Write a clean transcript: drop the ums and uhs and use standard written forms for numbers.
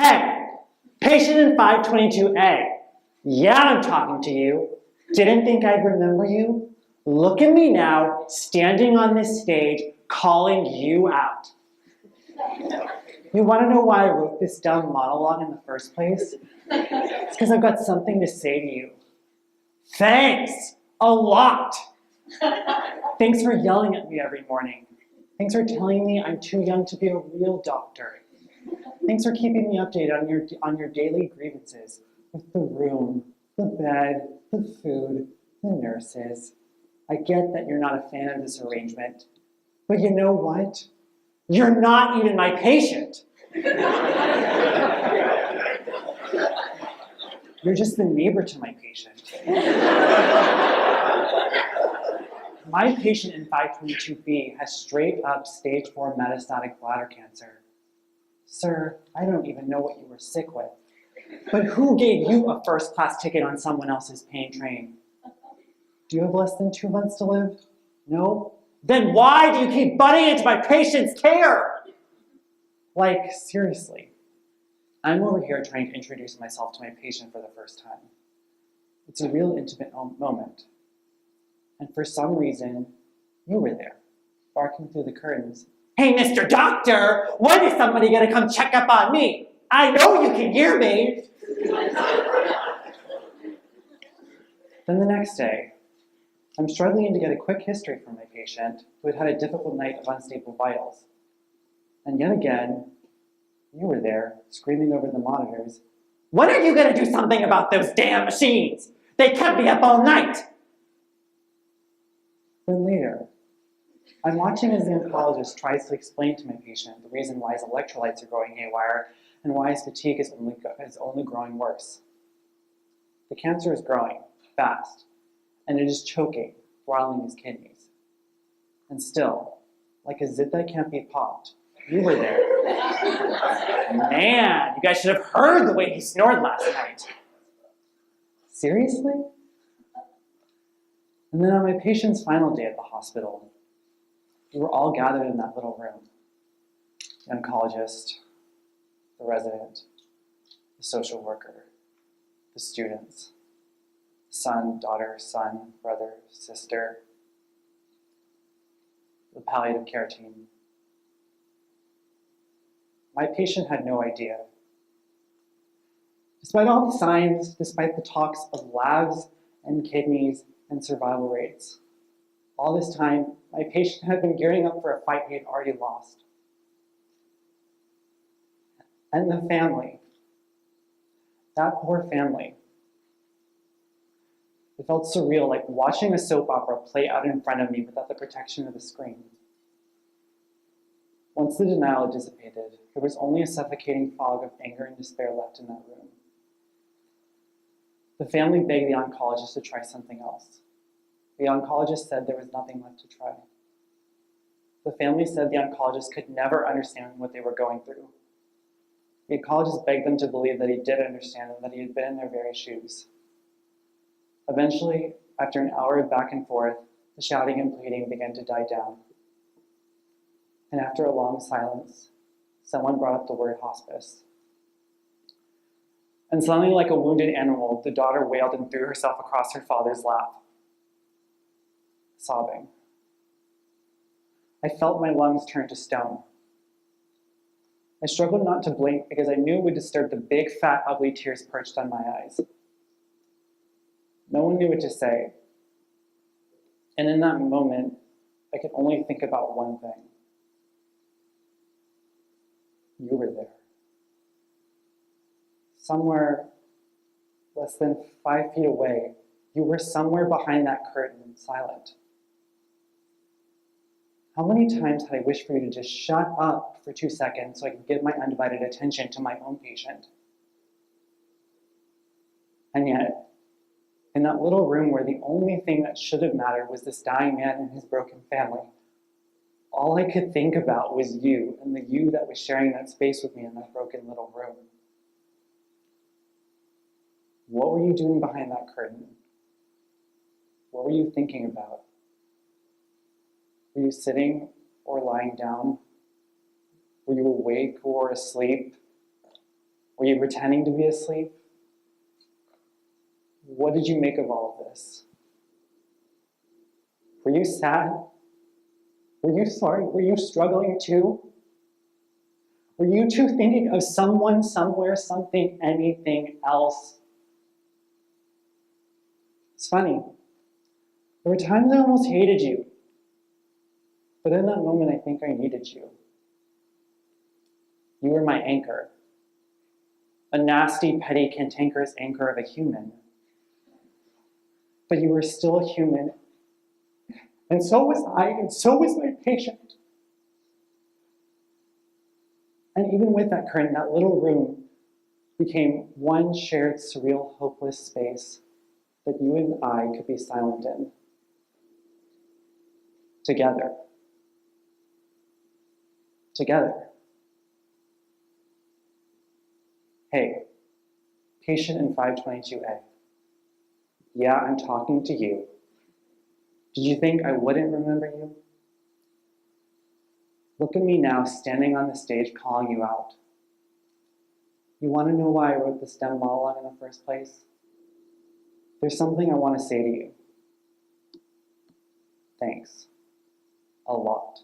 Hey, patient in 522A. Yeah, I'm talking to you. Didn't think I'd remember you? Look at me now, standing on this stage, calling you out. You want to know why I wrote this dumb monologue in the first place? It's because I've got something to say to you. Thanks, a lot. Thanks for yelling at me every morning. Thanks for telling me I'm too young to be a real doctor. Thanks for keeping me updated on your daily grievances with the room, the bed, the food, the nurses. I get that you're not a fan of this arrangement, but you know what? You're not even my patient. You're just the neighbor to my patient. My patient in 522B has straight up stage 4 metastatic bladder cancer. Sir, I don't even know what you were sick with, but who gave you a first-class ticket on someone else's pain train? Do you have less than 2 months to live? No? Then why do you keep butting into my patient's care? Like, seriously. I'm over here trying to introduce myself to my patient for the first time. It's a real intimate moment. And for some reason, you were there, barking through the curtains. Hey, Mr. Doctor, when is somebody gonna come check up on me? I know you can hear me. Then the next day, I'm struggling to get a quick history from my patient who had had a difficult night of unstable vitals. And yet again, you were there, screaming over the monitors. When are you gonna do something about those damn machines? They kept me up all night. Then later, I'm watching as the oncologist tries to explain to my patient the reason why his electrolytes are going haywire and why his fatigue is only growing worse. The cancer is growing fast, and it is choking, throttling his kidneys. And still, like a zit that can't be popped, you were there. Man, you guys should have heard the way he snored last night. Seriously? And then on my patient's final day at the hospital, we were all gathered in that little room. The oncologist, the resident, the social worker, the students, son, daughter, son, brother, sister, the palliative care team. My patient had no idea. Despite all the signs, despite the talks of labs and kidneys and survival rates, all this time, my patient had been gearing up for a fight he had already lost. And the family, that poor family, it felt surreal, like watching a soap opera play out in front of me without the protection of the screen. Once the denial dissipated, there was only a suffocating fog of anger and despair left in that room. The family begged the oncologist to try something else. The oncologist said there was nothing left to try. The family said the oncologist could never understand what they were going through. The oncologist begged them to believe that he did understand and that he had been in their very shoes. Eventually, after an hour of back and forth, the shouting and pleading began to die down. And after a long silence, someone brought up the word hospice. And suddenly, like a wounded animal, the daughter wailed and threw herself across her father's lap, sobbing. I felt my lungs turn to stone. I struggled not to blink because I knew it would disturb the big, fat, ugly tears perched on my eyes. No one knew what to say. And in that moment, I could only think about one thing. You were there. Somewhere less than 5 feet away, you were somewhere behind that curtain, silent. How many times had I wished for you to just shut up for 2 seconds so I could give my undivided attention to my own patient? And yet, in that little room where the only thing that should have mattered was this dying man and his broken family, all I could think about was you and the you that was sharing that space with me in that broken little room. What were you doing behind that curtain? What were you thinking about? Were you sitting or lying down? Were you awake or asleep? Were you pretending to be asleep? What did you make of all of this? Were you sad? Were you sorry? Were you struggling too? Were you too thinking of someone, somewhere, something, anything else? It's funny. There were times I almost hated you. But in that moment, I think I needed you. You were my anchor. A nasty, petty, cantankerous anchor of a human. But you were still human. And so was I, and so was my patient. And even with that curtain, that little room became one shared, surreal, hopeless space that you and I could be silent in. Together. Together. Hey, patient in 522A. Yeah, I'm talking to you. Did you think I wouldn't remember you? Look at me now, standing on the stage, calling you out. You want to know why I wrote the STEM monologue in the first place? There's something I want to say to you. Thanks. A lot.